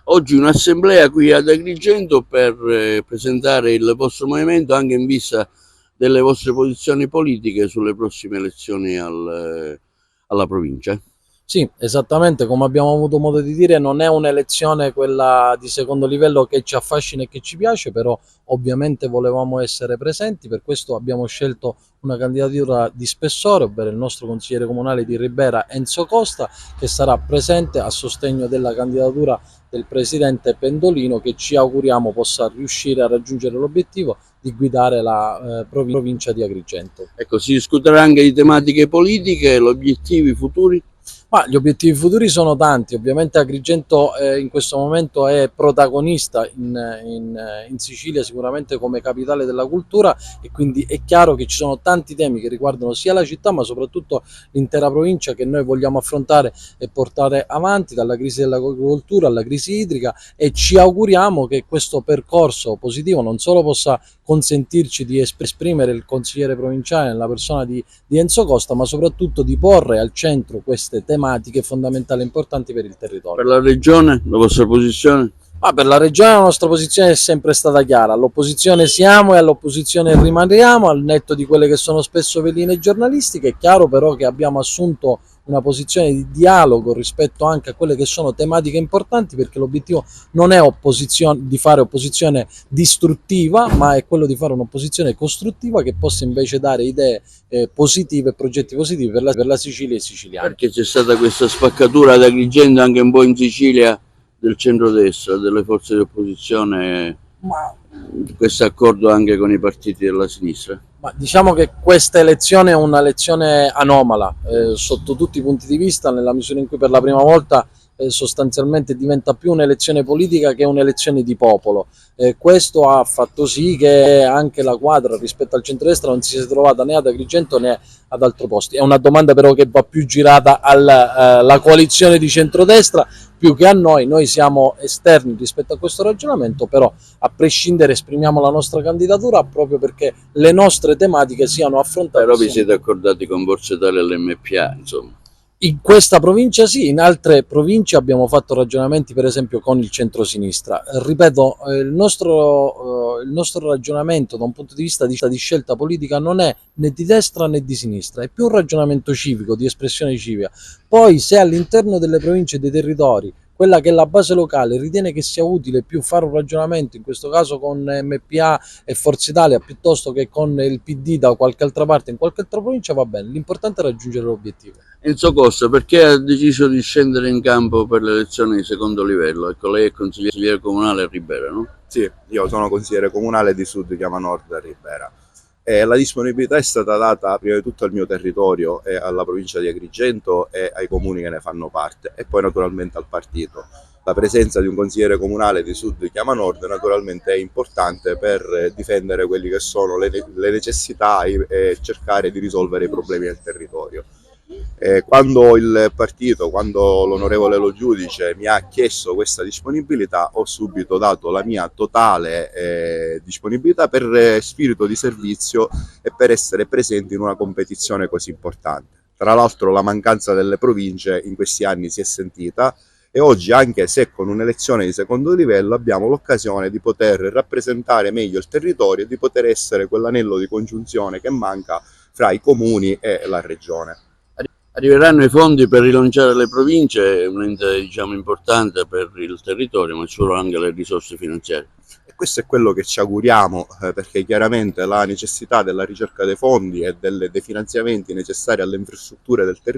oggi un'assemblea qui ad Agrigento per presentare il vostro movimento anche in vista delle vostre posizioni politiche sulle prossime elezioni alla provincia. Sì, esattamente, come abbiamo avuto modo di dire, non è un'elezione quella di secondo livello che ci affascina e che ci piace, però ovviamente volevamo essere presenti, per questo abbiamo scelto una candidatura di spessore, ovvero il nostro consigliere comunale di Ribera Enzo Costa, che sarà presente a sostegno della candidatura del presidente Pendolino, che ci auguriamo possa riuscire a raggiungere l'obiettivo di guidare la provincia di Agrigento. Ecco, si discuterà anche di tematiche politiche, gli obiettivi futuri? Ma gli obiettivi futuri sono tanti, ovviamente Agrigento in questo momento è protagonista in Sicilia sicuramente come capitale della cultura, e quindi è chiaro che ci sono tanti temi che riguardano sia la città ma soprattutto l'intera provincia, che noi vogliamo affrontare e portare avanti, dalla crisi dell'agricoltura alla crisi idrica, e ci auguriamo che questo percorso positivo non solo possa consentirci di esprimere il consigliere provinciale nella persona di Enzo Costa, ma soprattutto di porre al centro queste tematiche fondamentali e importanti per il territorio. Per la regione, la vostra posizione? Ma per la regione la nostra posizione è sempre stata chiara: all'opposizione siamo e all'opposizione rimaniamo, al netto di quelle che sono spesso veline giornalistiche. È chiaro però che abbiamo assunto una posizione di dialogo rispetto anche a quelle che sono tematiche importanti, perché l'obiettivo non è di fare opposizione distruttiva, ma è quello di fare un'opposizione costruttiva che possa invece dare idee positive, progetti positivi per la Sicilia e i siciliani. Perché c'è stata questa spaccatura ad Agrigento, anche un po' in Sicilia, del centrodestra, delle forze di opposizione, questo accordo anche con i partiti della sinistra? Ma diciamo che questa elezione è una elezione anomala sotto tutti i punti di vista, nella misura in cui per la prima volta sostanzialmente diventa più un'elezione politica che un'elezione di popolo. Questo ha fatto sì che anche la quadra rispetto al centrodestra non si sia trovata né ad Agrigento né ad altri posti. È una domanda però che va più girata alla coalizione di centrodestra più che a noi. Noi siamo esterni rispetto a questo ragionamento, però a prescindere esprimiamo la nostra candidatura proprio perché le nostre tematiche siano affrontate. Però vi siete accordati con Forza Italia e l'MPA, insomma? In questa provincia sì, in altre province abbiamo fatto ragionamenti per esempio con il centrosinistra. Ripeto, il nostro ragionamento da un punto di vista di scelta politica non è né di destra né di sinistra, è più un ragionamento civico, di espressione civica. Poi se all'interno delle province e dei territori quella che è la base locale ritiene che sia utile più fare un ragionamento, in questo caso con MPA e Forza Italia, piuttosto che con il PD da qualche altra parte, in qualche altra provincia, va bene, l'importante è raggiungere l'obiettivo. Enzo Costa, perché ha deciso di scendere in campo per le elezioni di secondo livello? Ecco, lei è consigliere comunale a Ribera, no? Sì, io sono consigliere comunale di Sud Chiama Nord a Ribera. La disponibilità è stata data prima di tutto al mio territorio e alla provincia di Agrigento e ai comuni che ne fanno parte, e poi naturalmente al partito. La presenza di un consigliere comunale di Sud Chiama Nord naturalmente è importante per difendere quelli che sono le necessità e cercare di risolvere i problemi del territorio. Quando l'onorevole Lo Giudice mi ha chiesto questa disponibilità, ho subito dato la mia totale disponibilità per spirito di servizio e per essere presenti in una competizione così importante. Tra l'altro la mancanza delle province in questi anni si è sentita, e oggi, anche se con un'elezione di secondo livello, abbiamo l'occasione di poter rappresentare meglio il territorio e di poter essere quell'anello di congiunzione che manca fra i comuni e la regione. Arriveranno i fondi per rilanciare le province, un ente diciamo importante per il territorio, ma ci sono anche le risorse finanziarie. E questo è quello che ci auguriamo, perché chiaramente la necessità della ricerca dei fondi e dei finanziamenti necessari alle infrastrutture del territorio